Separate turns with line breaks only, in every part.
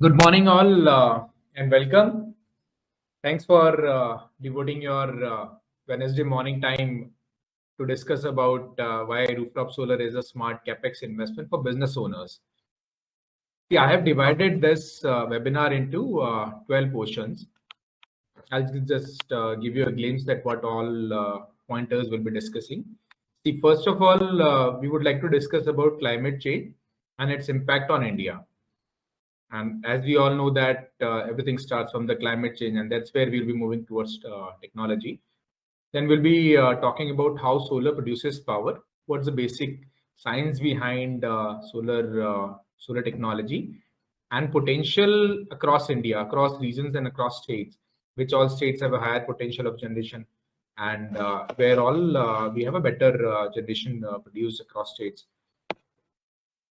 Good morning, all, and welcome. Thanks for devoting your Wednesday morning time to discuss about why rooftop solar is a smart capex investment for business owners. See, I have divided this webinar into 12 portions. I'll just give you a glimpse at what all pointers we'll be discussing. See, first of all, we would like to discuss about climate change and its impact on India. And as we all know that everything starts from the climate change, and that's where we'll be moving towards technology. Then we'll be talking about how solar produces power, what's the basic science behind solar technology, and potential across India, across regions and across states, which all states have a higher potential of generation, and where all we have a better generation produced across states.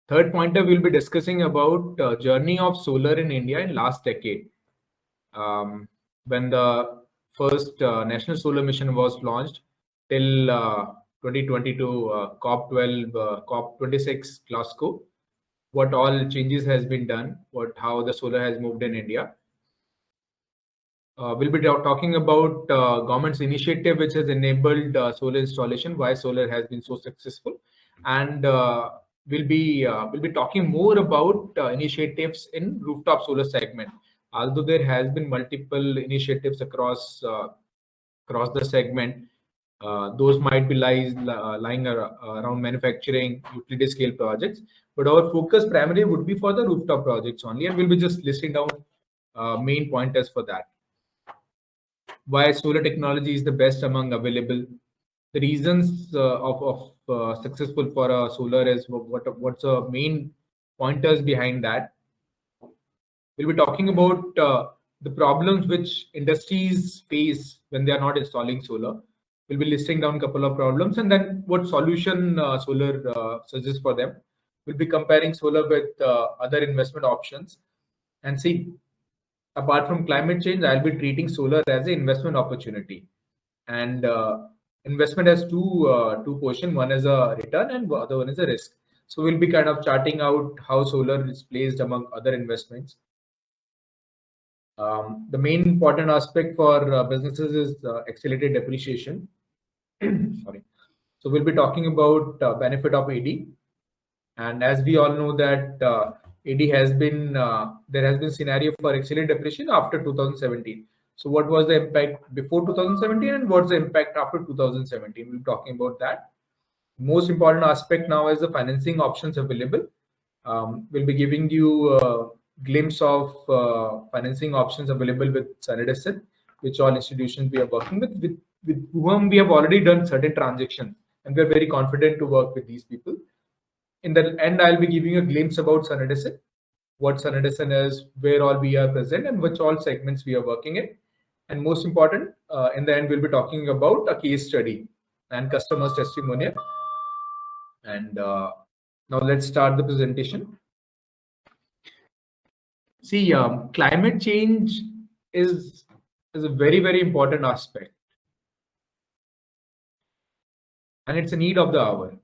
Third pointer, we'll be discussing about journey of solar in India in last decade. When the first national solar mission was launched till 2022 COP12, COP26 Glasgow, what all changes has been done, how the solar has moved in India. We'll be talking about government's initiative which has enabled solar installation, why solar has been so successful, and we'll be talking more about initiatives in rooftop solar segment. Although there has been multiple initiatives across the segment, those might be lying around manufacturing, utility scale projects, but our focus primarily would be for the rooftop projects only, and we'll be just listing down main pointers for that. Why solar technology is the best among available. The reasons of successful for a solar is what's the main pointers behind that. We'll be talking about the problems which industries face when they are not installing solar. We'll be listing down a couple of problems and then what solution solar suggests for them. We'll be comparing solar with other investment options and see. Apart from climate change, I'll be treating solar as an investment opportunity. And investment has two portions. One is a return and the other one is a risk. So we'll be kind of charting out how solar is placed among other investments. The main important aspect for businesses is accelerated depreciation. Sorry. So we'll be talking about benefit of AD. And as we all know that AD has been there has been scenario for accelerated depreciation after 2017. So what was the impact before 2017 and what's the impact after 2017? We'll be talking about that. Most important aspect now is the financing options available. We'll be giving you a glimpse of financing options available with SunEdison, which all institutions we are working with whom we have already done certain transactions, and we're very confident to work with these people. In the end, I'll be giving you a glimpse about SunEdison, what SunEdison is, where all we are present, and which all segments we are working in. And most important, in the end, we'll be talking about a case study and customers' testimonial. And now let's start the presentation. See, climate change is a very important aspect, and it's a need of the hour.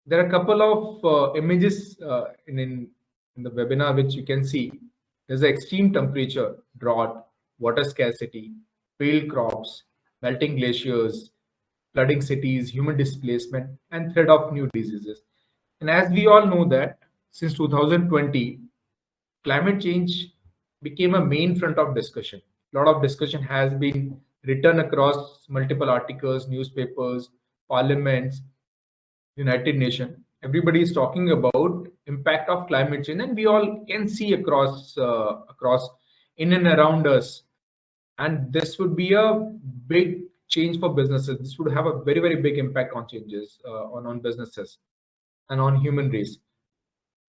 There are a couple of images in the webinar which you can see. There's extreme temperature, drought, water scarcity, failed crops, melting glaciers, flooding cities, human displacement, and threat of new diseases. And as we all know that since 2020, climate change became a main front of discussion. A lot of discussion has been written across multiple articles, newspapers, parliaments, United Nations. Everybody is talking about impact of climate change, and we all can see across in and around us. And this would be a big change for businesses. This would have a very big impact on changes on businesses and on human race.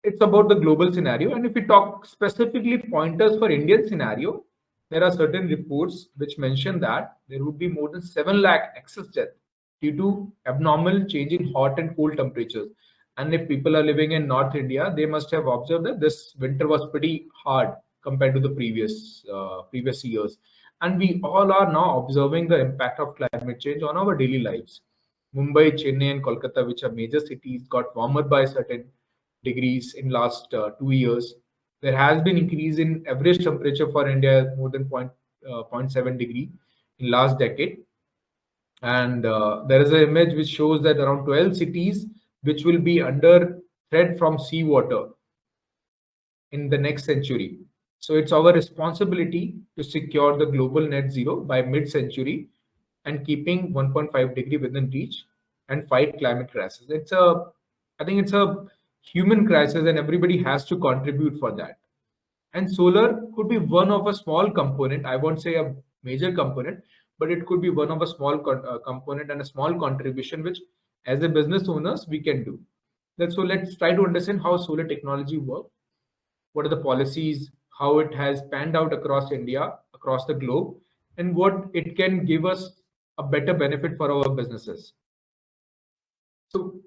It's about the global scenario, and if we talk specifically pointers for Indian scenario, there are certain reports which mention that there would be more than 7 lakh excess death due to abnormal change in hot and cold temperatures. And if people are living in North India, they must have observed that this winter was pretty hard compared to the previous years. And we all are now observing the impact of climate change on our daily lives. Mumbai, Chennai, and Kolkata, which are major cities, got warmer by certain degrees in last 2 years. There has been increase in average temperature for India more than 0.7 degree in last decade. And there is an image which shows that around 12 cities which will be under threat from seawater in the next century. So it's our responsibility to secure the global net zero by mid-century and keeping 1.5 degree within reach and fight climate crisis. I think it's a human crisis and everybody has to contribute for that. And solar could be one of a small component. I won't say a major component, but it could be one of a small component and a small contribution, which as a business owners, we can do. So let's try to understand how solar technology works, what are the policies, how it has panned out across India, across the globe, and what it can give us a better benefit for our businesses. So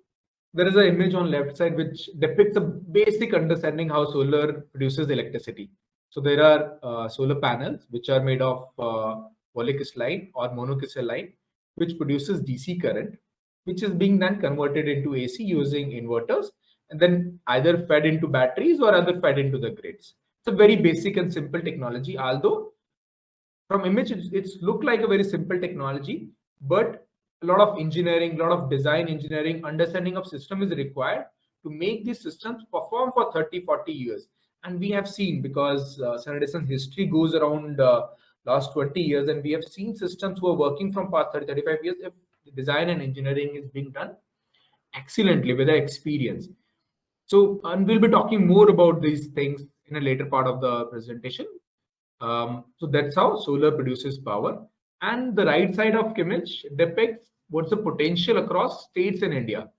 there is an image on left side which depicts a basic understanding how solar produces electricity. So there are solar panels which are made of polycrystalline or monocrystalline, which produces DC current, which is being then converted into AC using inverters and then either fed into batteries or other fed into the grids. It's a very basic and simple technology, although from image it's look like a very simple technology, but a lot of engineering, a lot of design engineering, understanding of system is required to make these systems perform for 30-40 years. And we have seen, because SunEdison history goes around last 20 years, and we have seen systems who are working from past 30-35 years, if the design and engineering is being done excellently with the experience. So, and we'll be talking more about these things in a later part of the presentation. So that's how solar produces power. And the right side of image depicts what's the potential across states in India.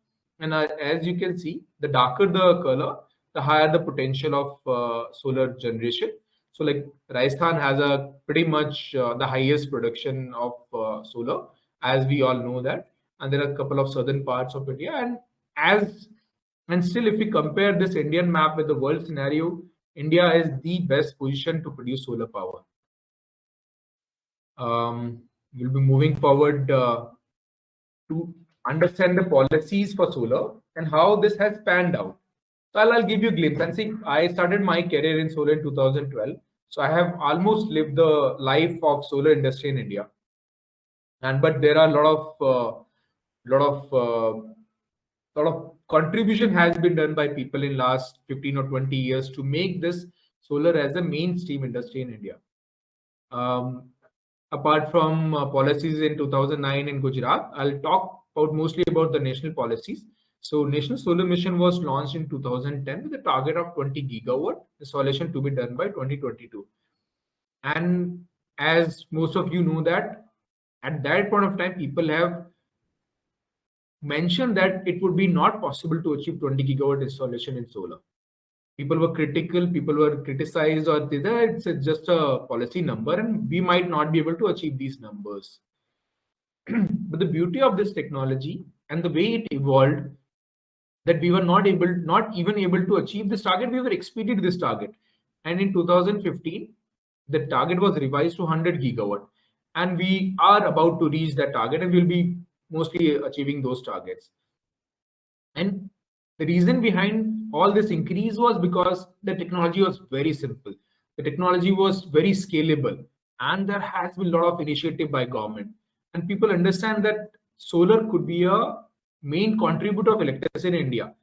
And as you can see, the darker the color, the higher the potential of solar generation. So like Rajasthan has a pretty much the highest production of solar, as we all know that. And there are a couple of southern parts of India. And still, if we compare this Indian map with the world scenario, India is the best position to produce solar power. We'll be moving forward to understand the policies for solar and how this has panned out. So I'll give you a glimpse. And see, I started my career in solar in 2012. So I have almost lived the life of solar industry in India. And but there are a lot of contribution has been done by people in last 15 or 20 years to make this solar as a mainstream industry in India. Apart from policies in 2009 in Gujarat, I'll talk about mostly about the national policies. So National Solar Mission was launched in 2010 with a target of 20 gigawatt installation to be done by 2022. And as most of you know that at that point of time, people have mentioned that it would be not possible to achieve 20 gigawatt installation in solar. People were critical, people were criticized, or it's just a policy number and we might not be able to achieve these numbers. But the beauty of this technology and the way it evolved, that we were not even able to achieve this target, we were exceeded this target. And in 2015, the target was revised to 100 gigawatt. And we are about to reach that target and we'll be mostly achieving those targets. And the reason behind all this increase was because the technology was very simple. The technology was very scalable, and there has been a lot of initiative by government. And people understand that solar could be a main contributor of electricity in India.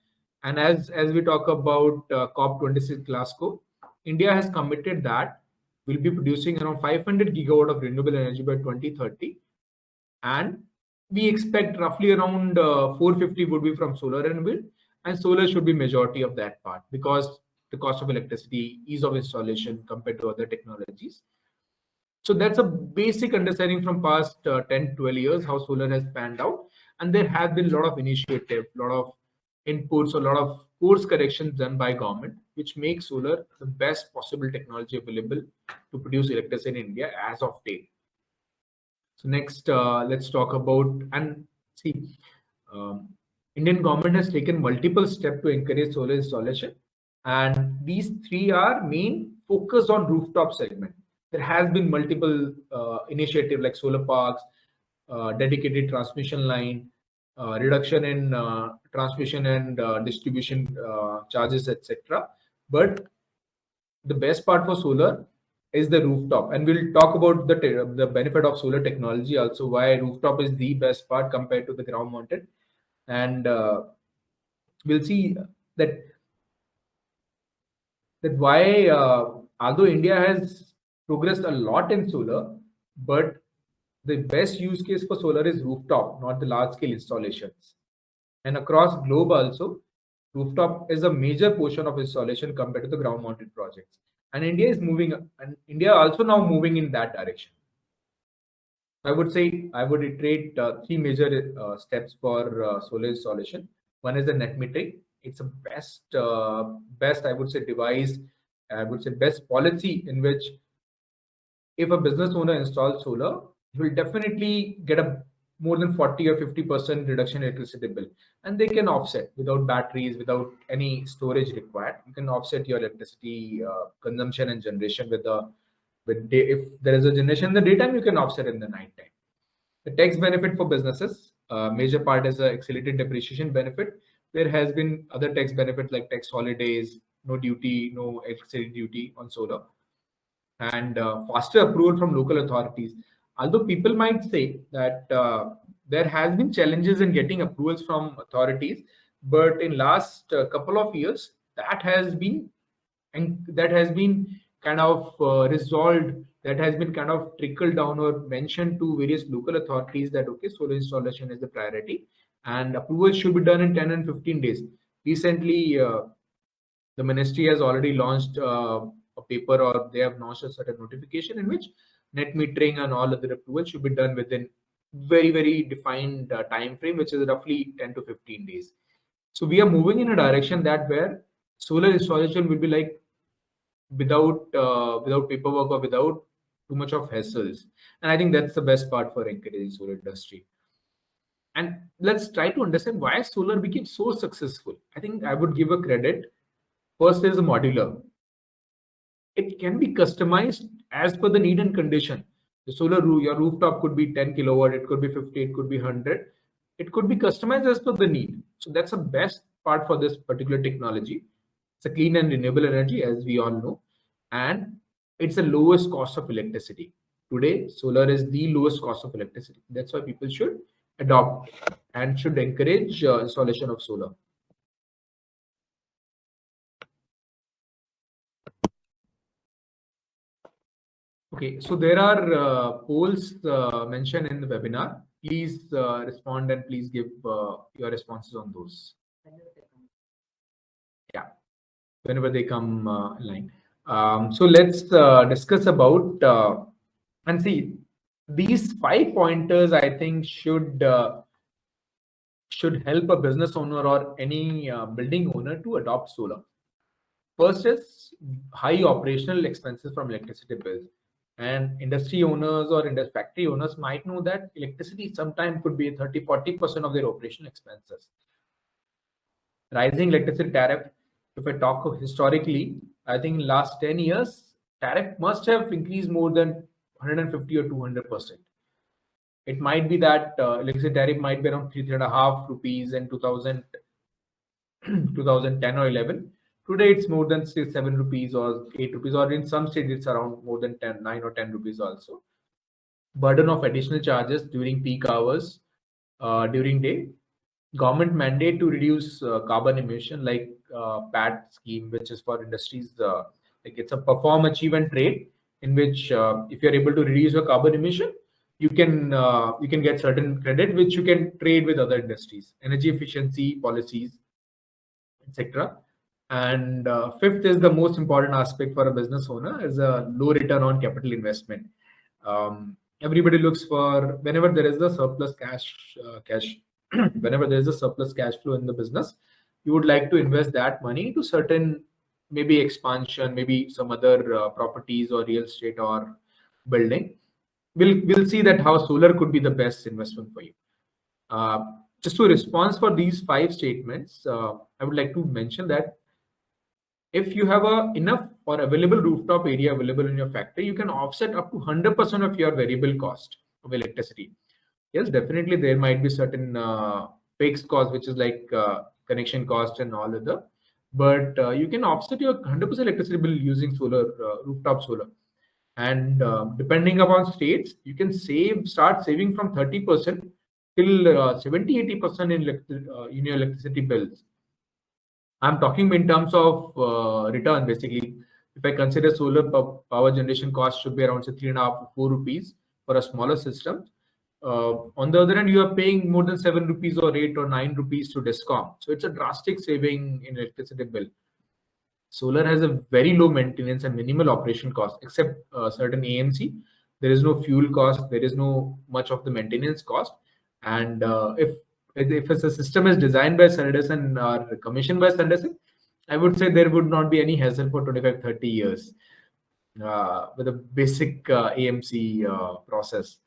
And as we talk about COP26 Glasgow, India has committed that we'll be producing around 500 gigawatt of renewable energy by 2030, and we expect roughly around 450 would be from solar and wind, and solar should be majority of that part because the cost of electricity, ease of installation compared to other technologies. So that's a basic understanding from past 10 12 years how solar has panned out, and there have been a lot of initiative, a lot of inputs, a lot of course corrections done by government which makes solar the best possible technology available to produce electricity in India as of date. So next, let's talk about, and see, Indian government has taken multiple steps to encourage solar installation, and these three are main focused on rooftop segment. There has been multiple initiative like solar parks, dedicated transmission line, reduction in transmission and distribution charges, etc. But the best part for solar is the rooftop, and we'll talk about the benefit of solar technology also, why rooftop is the best part compared to the ground mounted. And we'll see that why, although India has progressed a lot in solar, but the best use case for solar is rooftop, not the large scale installations. And across globe also, rooftop is a major portion of installation compared to the ground mounted projects. And India also now moving in that direction. I would say I would iterate three major steps for solar installation. One is the net metering. It's a best I would say device. I would say best policy in which if a business owner installs solar, he will definitely get a more than 40 or 50% reduction in electricity bill, and they can offset without batteries, without any storage required. You can offset your electricity consumption and generation with the with day. If there is a generation in the daytime, you can offset in the night time. The tax benefit for businesses, major part is the accelerated depreciation benefit. There has been other tax benefits like tax holidays, no duty, no accelerated duty on solar, and faster approval from local authorities. Although people might say that there has been challenges in getting approvals from authorities, but in last couple of years that has been kind of resolved. That has been kind of trickled down or mentioned to various local authorities that okay, solar installation is the priority, and approval should be done in 10 and 15 days. Recently, the ministry has already launched a paper, or they have launched a certain notification in which net metering and all other approvals should be done within very defined time frame, which is roughly 10 to 15 days. So we are moving in a direction that where solar installation will be like without paperwork or without too much of hassles. And I think that's the best part for encouraging solar industry. And let's try to understand why solar became so successful. I think I would give a credit. First is a modular. It can be customized as per the need and condition. Your rooftop could be 10 kilowatt, it could be 50, it could be 100. It could be customized as per the need. So that's the best part for this particular technology. It's a clean and renewable energy, as we all know, and it's the lowest cost of electricity. Today, solar is the lowest cost of electricity. That's why people should adopt and should encourage installation of solar. Okay, so there are polls mentioned in the webinar. Please respond and please give your responses on those. Yeah, whenever they come line. So let's discuss about and see these 5 pointers. I think should help a business owner or any building owner to adopt solar. First is high operational expenses from electricity bills. And industry owners or factory owners might know that electricity sometimes could be 30-40% of their operational expenses. Rising electricity tariff, if I talk historically, I think in last 10 years, tariff must have increased more than 150 or 200%. It might be that electricity tariff might be around 3.5 rupees in 2010 or 11. Today it's more than 7 rupees or 8 rupees, or in some states it's around more than 9 or 10 rupees also. Burden of additional charges during peak hours, during day. Government mandate to reduce carbon emission, like PAT scheme, which is for industries. Like it's a perform, achieve, and trade, in which if you're able to reduce your carbon emission, you can get certain credit which you can trade with other industries. Energy efficiency policies, etc. And fifth is the most important aspect for a business owner, is a low return on capital investment. Everybody looks for, whenever there is a surplus cash whenever there is a surplus cash flow in the business, you would like to invest that money into certain, maybe expansion, maybe some other properties or real estate or building. We'll see that how solar could be the best investment for you. Just to respond for these 5 statements, I would like to mention that if you have enough or available rooftop area available in your factory, you can offset up to 100% of your variable cost of electricity. Yes, definitely there might be certain fixed cost, which is like connection cost and all other. but you can offset your 100% electricity bill using solar, rooftop solar. And depending upon states, you can start saving from 30% till 70-80% in your electricity bills. I'm talking in terms of return. Basically, if I consider solar power generation cost should be around say 3.5 to 4 rupees for a smaller system. On the other hand, you are paying more than 7 rupees or 8 or 9 rupees to discom. So it's a drastic saving in electricity bill. Solar has a very low maintenance and minimal operation cost, except certain AMC. There is no fuel cost. There is no much of the maintenance cost. And if a system is designed by SunEdison or commissioned by SunEdison, I would say there would not be any hassle for 25-30 years with a basic AMC process.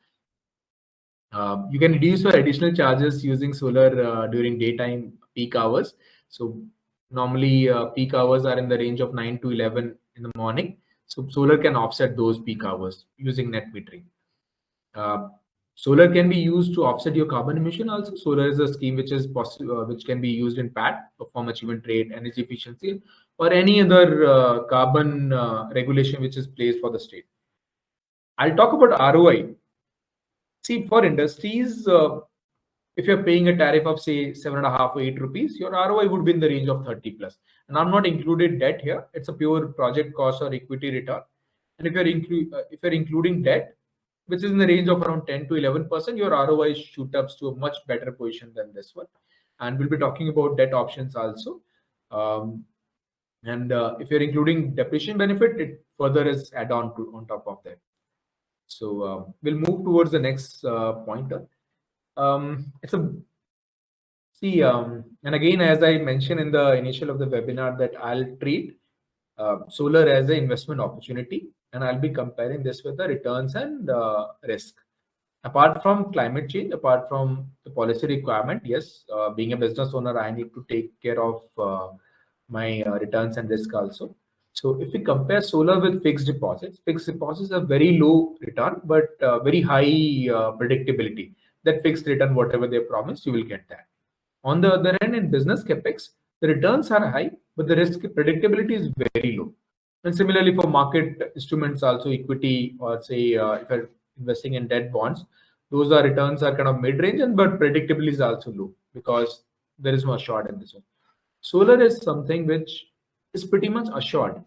You can reduce your additional charges using solar during daytime peak hours. So normally peak hours are in the range of 9 to 11 in the morning. So solar can offset those peak hours using net metering. Uh, Solar can be used to offset your carbon emission also. Solar is a scheme which is possible, which can be used in PAT, perform achievement rate, energy efficiency, or any other carbon regulation which is placed for the state. I'll talk about ROI. See, for industries, if you're paying a tariff of say 7.5 or 8 rupees, your ROI would be in the range of 30 plus. And I'm not included debt here. It's a pure project cost or equity return. And if you're including debt, which is in the range of around 10 to 11%, your ROI shoot up to a much better position than this one. And we'll be talking about debt options also. And if you're including depreciation benefit, it further is add on to on top of that. So we'll move towards the next pointer. It's a see, and again, as I mentioned in the initial of the webinar, that I'll treat solar as an investment opportunity, and I'll be comparing this with the returns and risk. Apart from climate change, apart from the policy requirement, yes, being a business owner, I need to take care of my returns and risk also. So if we compare solar with fixed deposits are very low return, but very high predictability. That fixed return, whatever they promise, you will get that. On the other hand, in business capex, the returns are high, but the risk predictability is very low. And similarly for market instruments, also equity or say if you're investing in debt bonds, those are returns are kind of mid-range, and but predictability is also low because there is no assured in this one. Solar is something which is pretty much assured.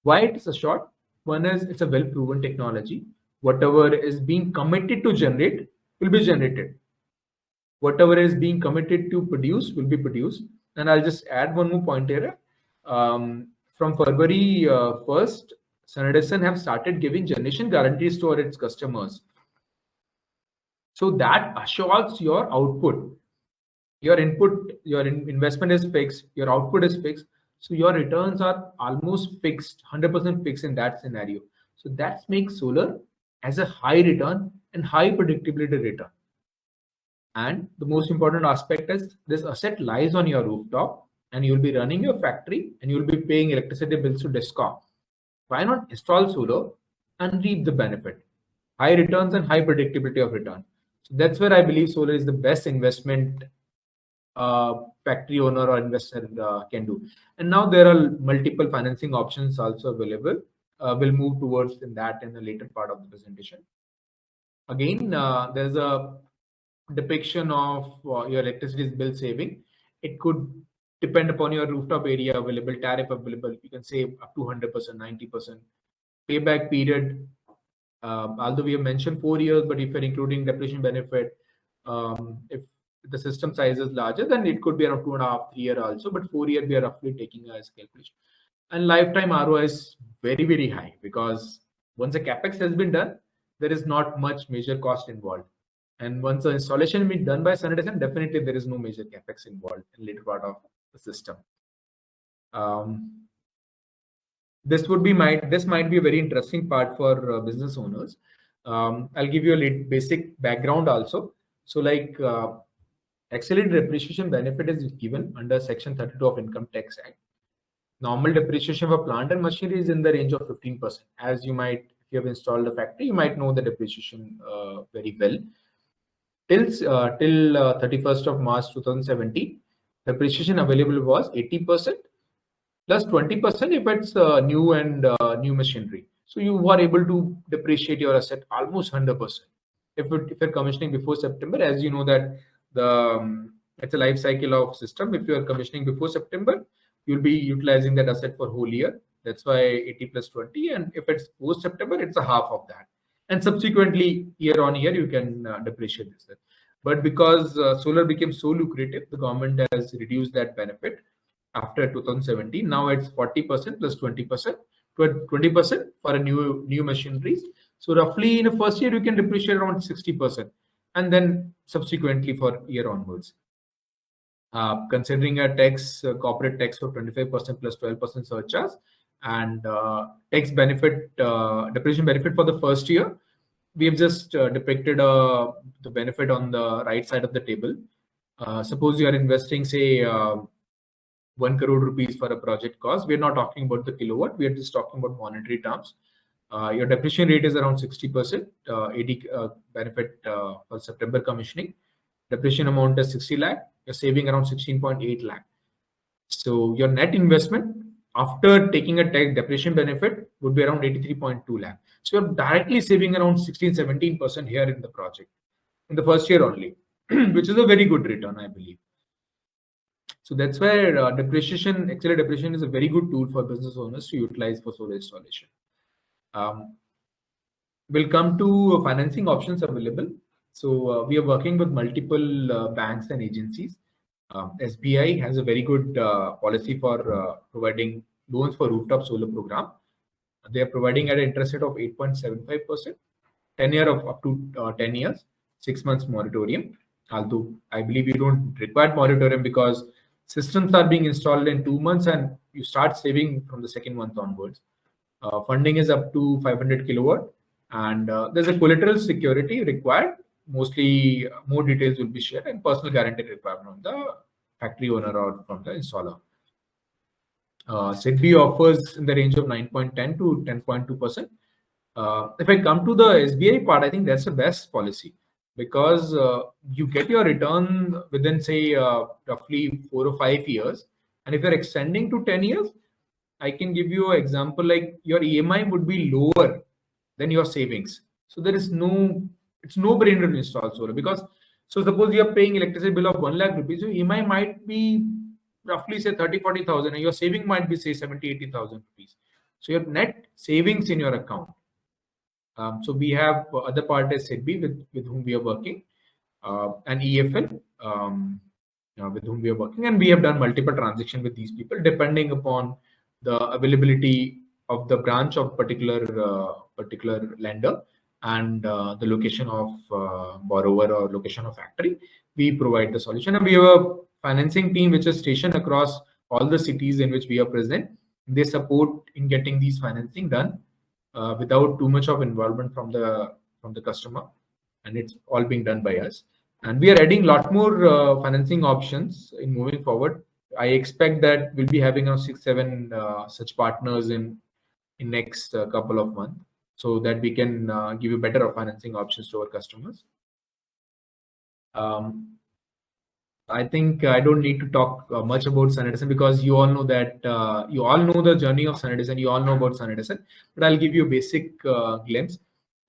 Why it is assured? One is it's a well-proven technology. Whatever is being committed to generate will be generated. Whatever is being committed to produce will be produced. And I'll just add one more point here. From February 1st, SunEdison have started giving generation guarantees to its customers. So that assures your output. Your input, your investment is fixed, your output is fixed. So your returns are almost fixed, 100% fixed in that scenario. So that makes solar as a high return and high predictability return. And the most important aspect is this asset lies on your rooftop and you'll be running your factory and you'll be paying electricity bills to discom. Why not install solar and reap the benefit? High returns and high predictability of return. So that's where I believe solar is the best investment factory owner or investor can do. And now there are multiple financing options also available. We'll move towards that in the later part of the presentation. Again, there's a depiction of your electricity bill saving. It could depend upon your rooftop area available, tariff available. You can save up to 100%, 90%. Payback period, although we have mentioned 4 years, but if you're including depreciation benefit, if the system size is larger, then it could be around 2.5, 3 year also, but 4 year we are roughly taking as calculation. And lifetime ROI is very, very high because once a CAPEX has been done, there is not much major cost involved. And once the installation is done by SunEdison, definitely there is no major CAPEX involved in later part of the system. This might be a very interesting part for business owners. I'll give you a basic background also. So like accelerated depreciation benefit is given under Section 32 of Income Tax Act. Normal depreciation for plant and machinery is in the range of 15%. As you might, if you have installed a factory, you might know the depreciation very well. Till 31st of March 2017, depreciation available was 80%, plus 20% if it's new and new machinery. So you are able to depreciate your asset almost 100%. If you're commissioning before September, as you know that the it's a life cycle of system. If you are commissioning before September, you'll be utilizing that asset for whole year. That's why 80 plus 20. And if it's post September, it's a half of that. And subsequently, year on year, you can depreciate this. But because solar became so lucrative, the government has reduced that benefit after 2017. Now it's 40% plus 20%, 20% for a new machineries. So roughly in the first year, you can depreciate around 60%, and then subsequently for year onwards. Considering a tax, corporate tax of 25% plus 12% surcharge, and tax benefit, depreciation benefit for the first year, we have just depicted the benefit on the right side of the table. Suppose you are investing, say, 1 crore rupees for a project cost. We're not talking about the kilowatt. We are just talking about monetary terms. Your depreciation rate is around 60%. 80 benefit for September commissioning. Depreciation amount is 60 lakh. You're saving around 16.8 lakh. So your net investment after taking a tax depreciation benefit would be around 83.2 lakh. So you're directly saving around 16-17% here in the project in the first year only, which is a very good return, I believe. So that's where accelerated depreciation is a very good tool for business owners to utilize for solar installation. We'll come to financing options available. So we are working with multiple banks and agencies. SBI has a very good policy for providing loans for rooftop solar program. They are providing at an interest rate of 8.75%, 10 year of up to 10 years, 6 months moratorium. Although I believe you don't require moratorium because systems are being installed in 2 months and you start saving from the second month onwards. Funding is up to 500 kilowatt, and there's a collateral security required. Mostly more details will be shared, and personal guarantee required from the factory owner or from the installer. SIDBI offers in the range of 9.10 to 10.2%. If I come to the SBI part, I think that's the best policy because you get your return within, say, roughly 4 or 5 years. And if you're extending to 10 years, I can give you an example like your EMI would be lower than your savings. So it's no brainer to install solar because, so suppose you're paying electricity bill of 1 lakh rupees, your EMI might be roughly say 30-40,000 and your saving might be say 70-80,000 rupees. So your net savings in your account. So we have other part is SIDBI with whom we are working, and EFL with whom we are working, and we have done multiple transactions with these people depending upon the availability of the branch of particular lender and the location of borrower or location of factory. We provide the solution, and we have a financing team which is stationed across all the cities in which we are present. They support in getting these financing done without too much of involvement from the customer, and it's all being done by us. And we are adding a lot more financing options in moving forward. I expect that we'll be having around 6-7 such partners in next couple of months, so that we can give you better financing options to our customers. I think I don't need to talk much about SunEdison because you all know that you all know the journey of SunEdison. You all know about SunEdison, but I'll give you a basic glimpse.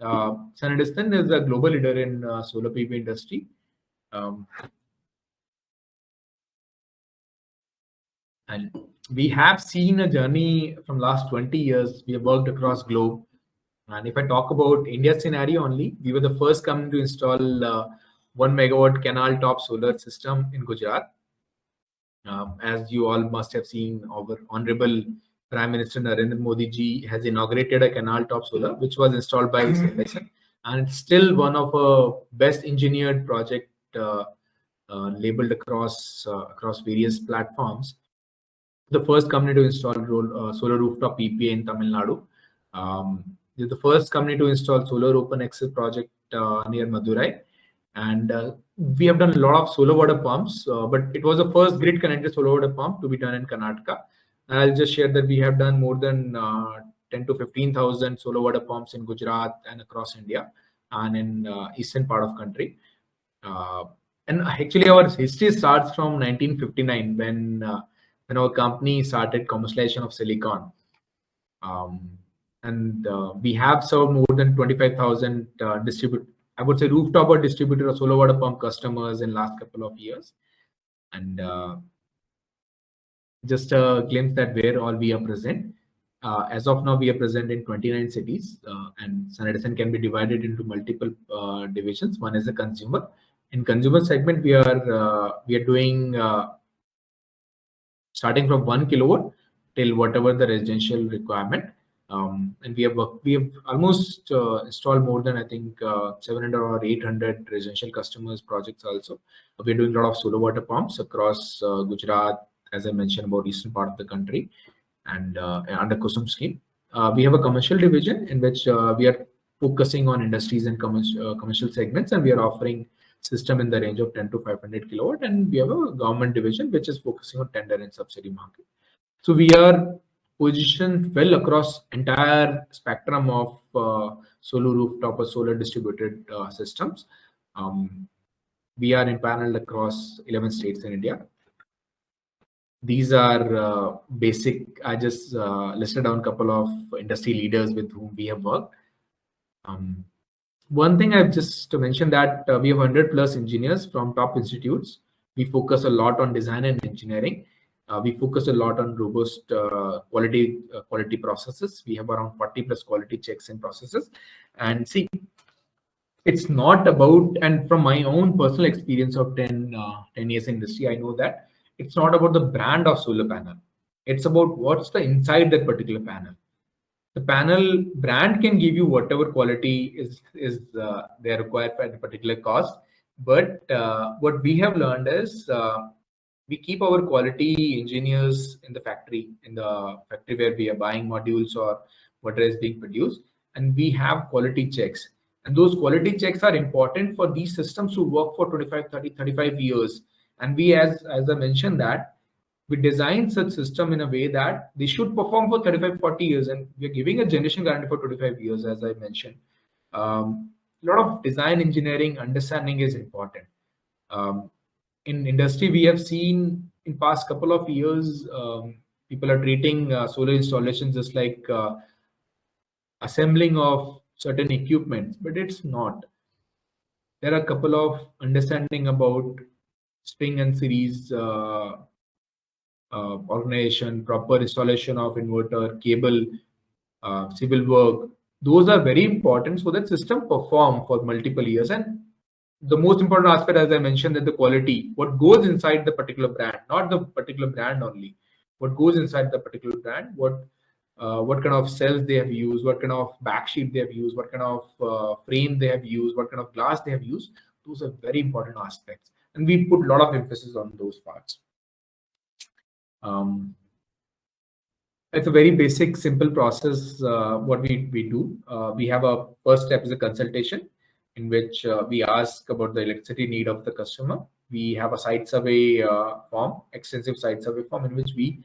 SunEdison is a global leader in solar PV industry. And we have seen a journey from last 20 years. We have worked across globe. And if I talk about India scenario only, we were the first company to install 1 megawatt canal top solar system in Gujarat. As you all must have seen, our Honorable Prime Minister Narendra Modi ji has inaugurated a canal top solar, which was installed by SunEdison, and it's still one of a best engineered project labeled across various platforms. The first company to install solar rooftop PPA in Tamil Nadu. They're the first company to install solar open access project near Madurai. And we have done a lot of solar water pumps, but it was the first grid connected solar water pump to be done in Karnataka. And I'll just share that we have done more than 10 to 15,000 solar water pumps in Gujarat and across India and in eastern part of country. And actually our history starts from 1959 when when our company started commercialization of silicon. And we have served more than 25,000 I would say rooftop or distributor or solar water pump customers in last couple of years. And just a glimpse that where all we are present. As of now, we are present in 29 cities, and SunEdison can be divided into multiple divisions. One is the consumer. In consumer segment, we are doing starting from 1 kilowatt till whatever the residential requirement. And we have almost installed more than I think 700 or 800 residential customers projects also. We're doing a lot of solar water pumps across Gujarat, as I mentioned, about eastern part of the country, and under Kusum scheme. We have a commercial division in which we are focusing on industries and commercial segments, and we are offering system in the range of 10 to 500 kilowatt. And we have a government division which is focusing on tender and subsidy market. So we are positioned well across entire spectrum of solar rooftop or solar distributed systems. We are empaneled across 11 states in India. These are basic. I just listed down a couple of industry leaders with whom we have worked. One thing I've just to mention that we have 100 plus engineers from top institutes. We focus a lot on design and engineering. We focus a lot on robust quality processes. We have around 40 plus quality checks and processes. And see, it's not about, and from my own personal experience of 10 years in industry, I know that it's not about the brand of solar panel. It's about what's the inside that particular panel. The panel brand can give you whatever quality is they are required for a particular cost. But what we have learned is we keep our quality engineers in the factory where we are buying modules or whatever is being produced, and we have quality checks. And those quality checks are important for these systems to work for 25, 30, 35 years. And we, as I mentioned, that we design such system in a way that they should perform for 35, 40 years. And we're giving a generation guarantee for 25 years, as I mentioned. A lot of design engineering understanding is important. In industry, we have seen in past couple of years, people are treating solar installations just like assembling of certain equipment, but it's not. There are a couple of understanding about string and series organization, proper installation of inverter, cable, civil work. Those are very important so that system perform for multiple years. And the most important aspect, as I mentioned, that the quality, what goes inside the particular brand, not the particular brand only, what goes inside the particular brand, what kind of cells they have used, what kind of backsheet they have used, what kind of frame they have used, what kind of glass they have used. Those are very important aspects, and we put a lot of emphasis on those parts. It's a very basic, simple process. What we do, we have a first step is a consultation, in which we ask about the electricity need of the customer. We have a site survey form, extensive site survey form, in which we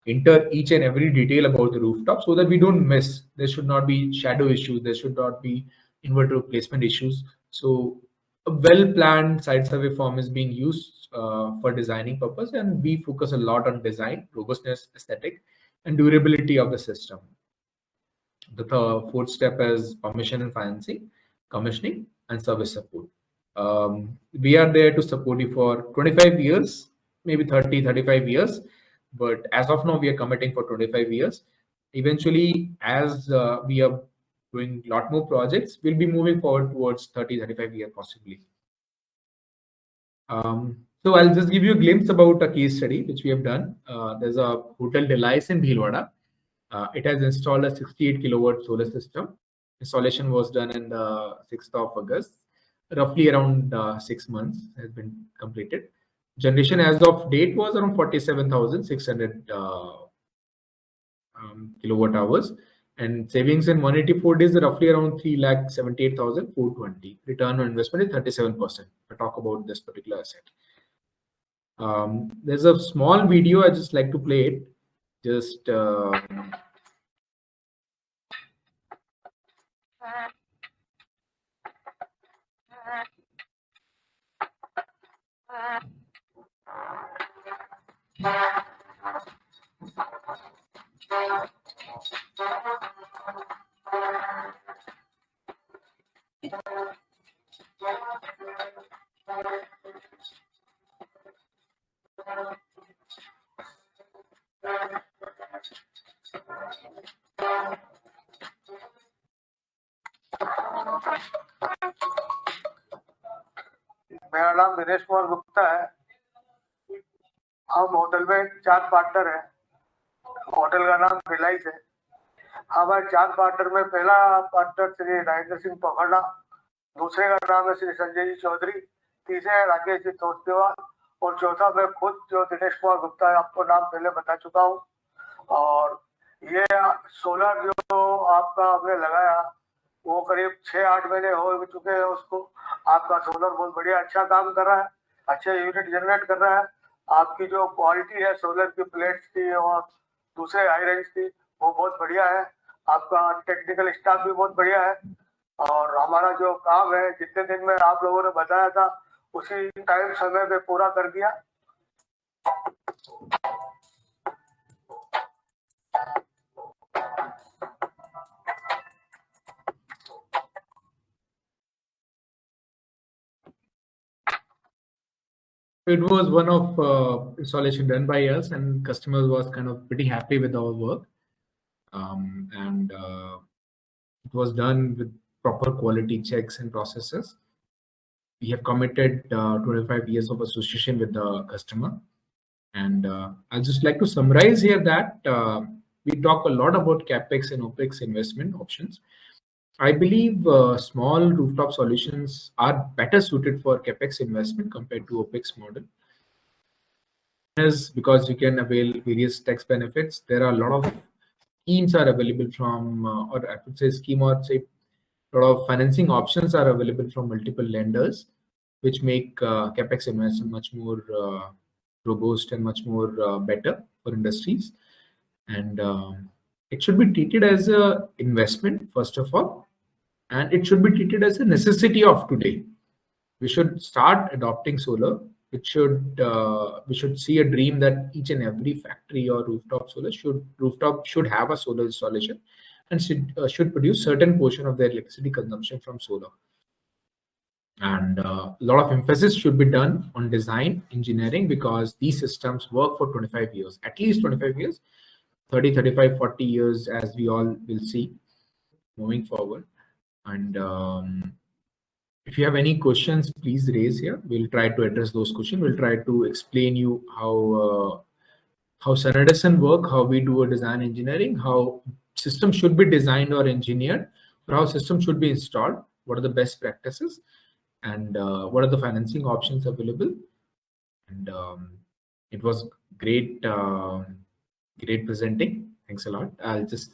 enter each and every detail about the rooftop so that we don't miss. There should not be shadow issues. There should not be inverter replacement issues. So a well-planned site survey form is being used for designing purpose, and we focus a lot on design, robustness, aesthetic, and durability of the system. The fourth step is permission and financing, commissioning, and service support. We are there to support you for 25 years, maybe 30, 35 years. But as of now, we are committing for 25 years. Eventually, as we are doing a lot more projects, we'll be moving forward towards 30, 35 years possibly. So I'll just give you a glimpse about a case study which we have done. There's a Hotel Delice in Bhilwara. It has installed a 68 kilowatt solar system. Installation was done in the 6th of August. Roughly around 6 months has been completed. Generation as of date was around 47,600 kilowatt hours, and savings in 184 days are roughly around 3,78,420. Return on investment is 37%. I talk about this particular asset. There's a small video. I just like to play it. Just
मेरा नाम दिनेश कुमार गुप्ता है। हम hotel में 4 partner हैं। Hotel का नाम relies है। हमारे 4 पार्टनर में पहला पार्टनर श्री राजेंद्र सिंह पखड़ा, दूसरे का नाम है श्री संजय जी चौधरी, तीसरे है राकेश जी तोस्तेवाल और चौथा मैं खुद जो दिनेश कुमार गुप्ता है, आपको नाम पहले बता चुका हूँ। और ये सोलर जो आपका हमने लगाया वो करीब 6-8 महीने हो चुके हैं उसको। आपका सोलर बहुत बढ़िया अच्छा काम कर रहा है, अच्छे यूनिट जनरेट कर रहा है। आपकी जो क्वालिटी है सोलर की प्लेट्स की और दूसरे आई रेंज की वो बहुत बढ़िया है। आपका टेक्निकल स्टाफ भी बहुत बढ़िया है और हमारा जो काम है जितने दिन में आप लोगों ने बताया था उसी टाइम समय पे पूरा कर दिया।
It was one of installation done by us, and customers was kind of pretty happy with our work. And it was done with proper quality checks and processes. We have committed 25 years of association with the customer. And I'd just like to summarize here that we talk a lot about CAPEX and OPEX investment options. I believe small rooftop solutions are better suited for CAPEX investment compared to OPEX model. Is because you can avail various tax benefits. There are a lot of schemes are available from, or I would say scheme or say, a lot of financing options are available from multiple lenders, which make capex investment much more robust and much more better for industries. And it should be treated as a investment first of all, and it should be treated as a necessity of today. We should start adopting solar. We should see a dream that each and every factory or rooftop should have a solar installation and should produce certain portion of their electricity consumption from solar. And a lot of emphasis should be done on design engineering because these systems work for 25 years, at least 25 years, 30, 35, 40 years, as we all will see moving forward. And if you have any questions, please raise here. We'll try to address those questions. We'll try to explain you how SunEdison work, how we do a design engineering, how system should be designed or engineered, or how system should be installed, what are the best practices, and what are the financing options available. And it was great, great presenting. Thanks a lot. I'll just